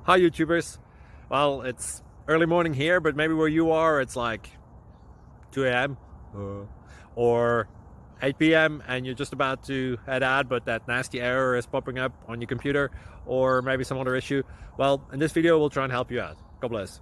Hi YouTubers. Well, it's early morning here, but maybe where you are it's like 2 a.m. or 8 p.m. and you're just about to head out, but that nasty error is popping up on your computer, or maybe some other issue. Well, in this video we'll try and help you out. God bless.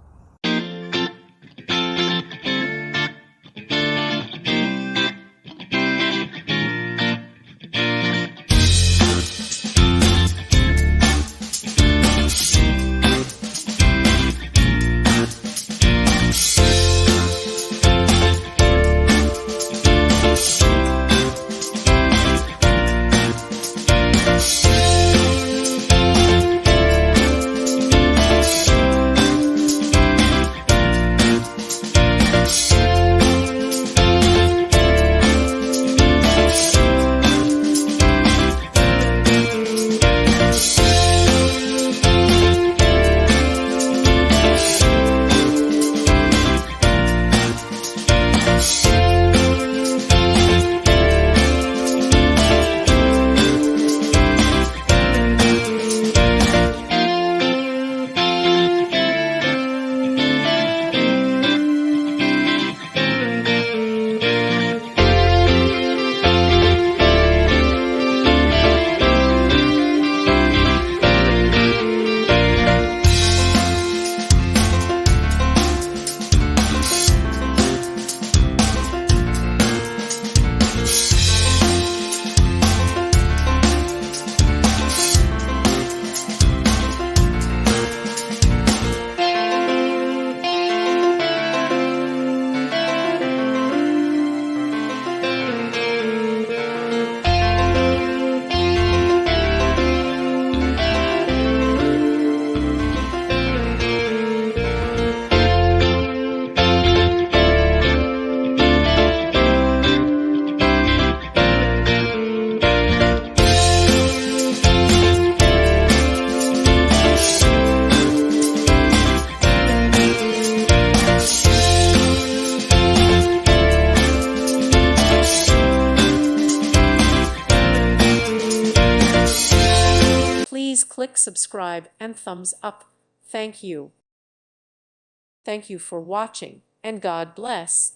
Please click subscribe and thumbs up. Thank you. Thank you for watching, and God bless.